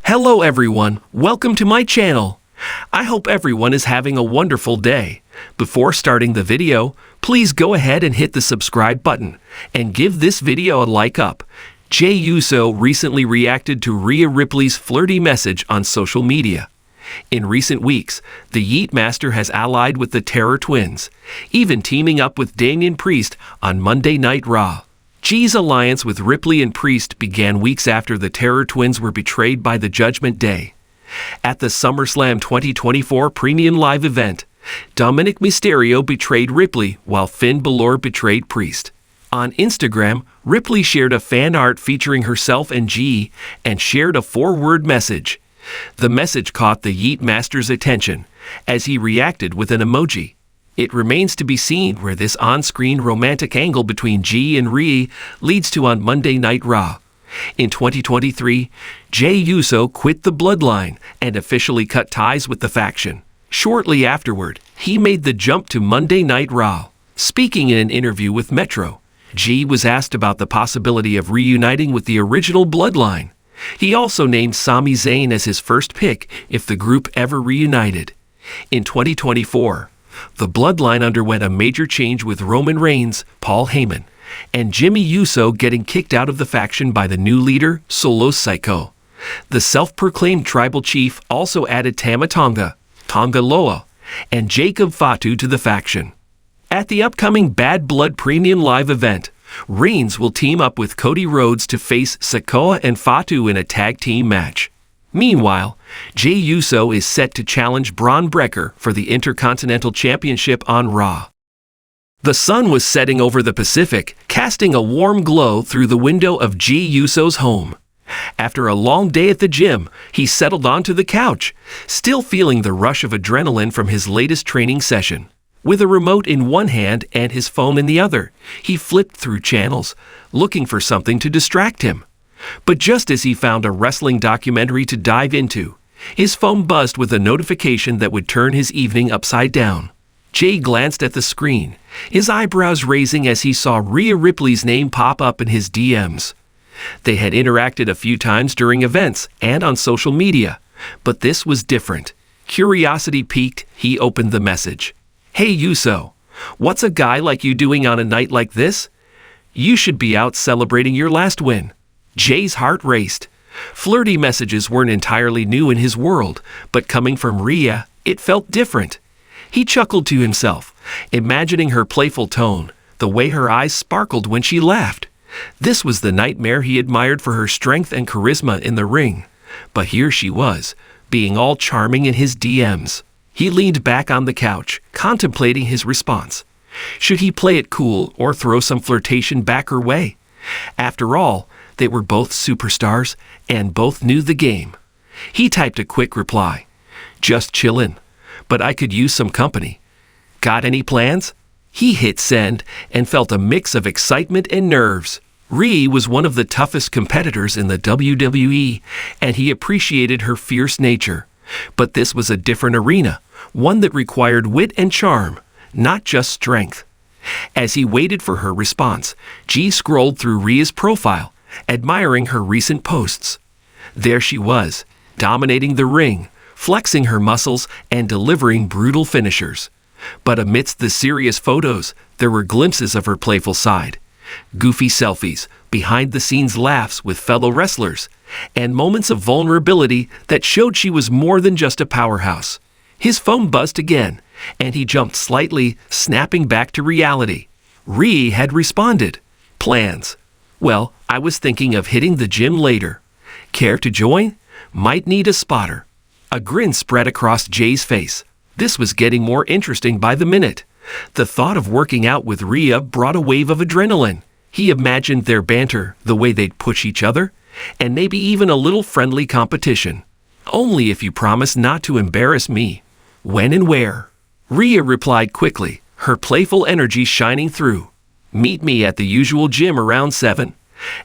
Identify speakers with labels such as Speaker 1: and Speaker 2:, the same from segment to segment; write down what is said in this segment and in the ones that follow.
Speaker 1: Hello everyone, welcome to my channel. I hope everyone is having a wonderful day. Before starting the video, please go ahead and hit the subscribe button and give this video a like up. Jey Uso recently reacted to Rhea Ripley's flirty message on social media. In recent weeks, the Yeet Master has allied with the Terror Twins, even teaming up with Damian Priest on Monday Night Raw. Jey's alliance with Ripley and Priest began weeks after the Terror Twins were betrayed by the Judgment Day. At the SummerSlam 2024 Premium Live event, Dominic Mysterio betrayed Ripley while Finn Balor betrayed Priest. On Instagram, Ripley shared a fan art featuring herself and Jey and shared a 4-word message. The message caught the Yeet Master's attention as he reacted with an emoji. It remains to be seen where this on-screen romantic angle between Jey and Rhea leads to on Monday Night Raw. In 2023, Jey Uso quit the Bloodline and officially cut ties with the faction. Shortly afterward, he made the jump to Monday Night Raw. Speaking in an interview with Metro, Jey was asked about the possibility of reuniting with the original Bloodline. He also named Sami Zayn as his first pick if the group ever reunited. In 2024, the Bloodline underwent a major change with Roman Reigns, Paul Heyman, and Jimmy Uso getting kicked out of the faction by the new leader, Solo Sikoa. The self-proclaimed tribal chief also added Tama Tonga, Tonga Loa, and Jacob Fatu to the faction. At the upcoming Bad Blood Premium Live event, Reigns will team up with Cody Rhodes to face Sikoa and Fatu in a tag team match. Meanwhile, Jey Uso is set to challenge Braun Breaker for the Intercontinental Championship on Raw. The sun was setting over the Pacific, casting a warm glow through the window of Jey Uso's home. After a long day at the gym, he settled onto the couch, still feeling the rush of adrenaline from his latest training session. With a remote in one hand and his phone in the other, he flipped through channels, looking for something to distract him. But just as he found a wrestling documentary to dive into, his phone buzzed with a notification that would turn his evening upside down. Jey glanced at the screen, his eyebrows raising as he saw Rhea Ripley's name pop up in his DMs. They had interacted a few times during events and on social media, but this was different. Curiosity piqued, he opened the message. "Hey Uso, what's a guy like you doing on a night like this? You should be out celebrating your last win." Jey's heart raced. Flirty messages weren't entirely new in his world, but coming from Rhea, it felt different. He chuckled to himself, imagining her playful tone, the way her eyes sparkled when she laughed. This was the nightmare he admired for her strength and charisma in the ring. But here she was, being all charming in his DMs. He leaned back on the couch, contemplating his response. Should he play it cool or throw some flirtation back her way? After all, they were both superstars and both knew the game. He typed a quick reply. "Just chillin', but I could use some company. Got any plans?" He hit send and felt a mix of excitement and nerves. Rhea was one of the toughest competitors in the WWE, and he appreciated her fierce nature. But this was a different arena, one that required wit and charm, not just strength. As he waited for her response, Jey scrolled through Rhea's profile, admiring her recent posts. There she was, dominating the ring, flexing her muscles and delivering brutal finishers. But amidst the serious photos, there were glimpses of her playful side. Goofy selfies, behind-the-scenes laughs with fellow wrestlers, and moments of vulnerability that showed she was more than just a powerhouse. His phone buzzed again, and he jumped slightly, snapping back to reality. Rhea had responded. "Plans? Well, I was thinking of hitting the gym later. Care to join? Might need a spotter." A grin spread across Jey's face. This was getting more interesting by the minute. The thought of working out with Rhea brought a wave of adrenaline. He imagined their banter, the way they'd push each other, and maybe even a little friendly competition. "Only if you promise not to embarrass me." "When and where?" Rhea replied quickly, her playful energy shining through. "Meet me at the usual gym around 7.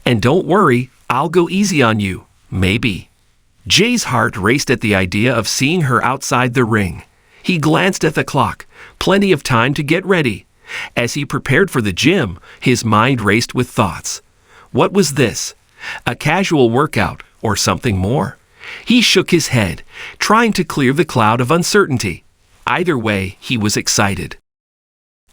Speaker 1: And don't worry, I'll go easy on you. Maybe." Jey's heart raced at the idea of seeing her outside the ring. He glanced at the clock, plenty of time to get ready. As he prepared for the gym, his mind raced with thoughts. What was this? A casual workout or something more? He shook his head, trying to clear the cloud of uncertainty. Either way, he was excited.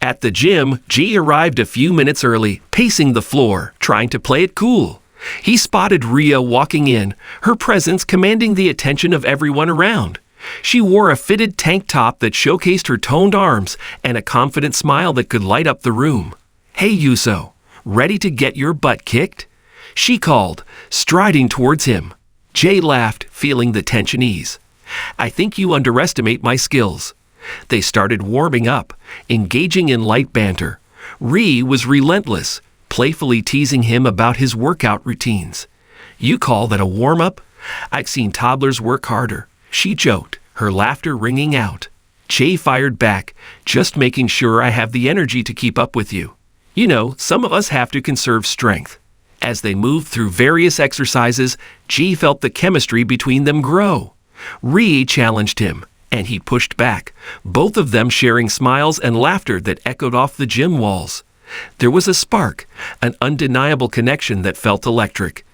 Speaker 1: At the gym, Jey arrived a few minutes early, pacing the floor, trying to play it cool. He spotted Rhea walking in, her presence commanding the attention of everyone around. She wore a fitted tank top that showcased her toned arms and a confident smile that could light up the room. "Hey Uso, ready to get your butt kicked?" she called, striding towards him. Jey laughed, feeling the tension ease. "I think you underestimate my skills." They started warming up, engaging in light banter. Rhea was relentless, playfully teasing him about his workout routines. "You call that a warm-up? I've seen toddlers work harder," she joked, her laughter ringing out. Jey fired back, "Just making sure I have the energy to keep up with you. You know, some of us have to conserve strength." As they moved through various exercises, Jey felt the chemistry between them grow. Rhea challenged him, and he pushed back, both of them sharing smiles and laughter that echoed off the gym walls. There was a spark, an undeniable connection that felt electric.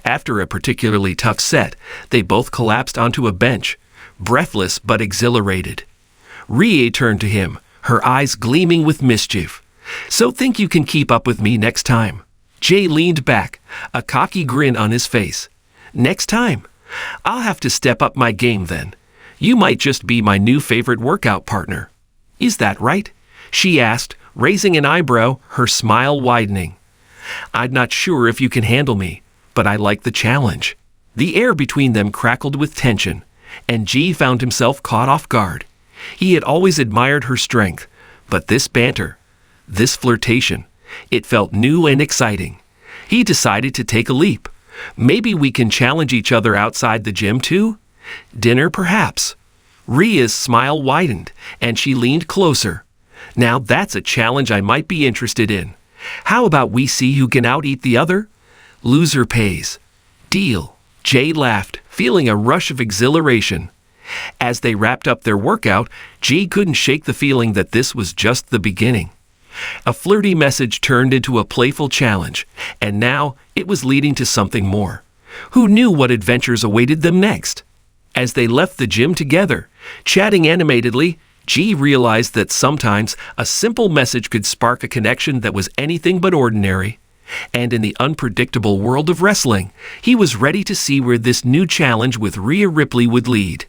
Speaker 1: After a particularly tough set, they both collapsed onto a bench, breathless but exhilarated. Rhea turned to him, her eyes gleaming with mischief. "So think you can keep up with me next time?" Jey leaned back, a cocky grin on his face. "Next time? I'll have to step up my game then. You might just be my new favorite workout partner." "Is that right?" she asked, raising an eyebrow, her smile widening. "I'm not sure if you can handle me, but I like the challenge." The air between them crackled with tension, and Jey found himself caught off guard. He had always admired her strength, but this banter, this flirtation, it felt new and exciting. He decided to take a leap. "Maybe we can challenge each other outside the gym too? Dinner, perhaps?" Rhea's smile widened, and she leaned closer. "Now that's a challenge I might be interested in. How about we see who can out-eat the other? Loser pays." "Deal." Jey laughed, feeling a rush of exhilaration. As they wrapped up their workout, Jey couldn't shake the feeling that this was just the beginning. A flirty message turned into a playful challenge, and now it was leading to something more. Who knew what adventures awaited them next? As they left the gym together, chatting animatedly, Jey realized that sometimes a simple message could spark a connection that was anything but ordinary. And in the unpredictable world of wrestling, he was ready to see where this new challenge with Rhea Ripley would lead.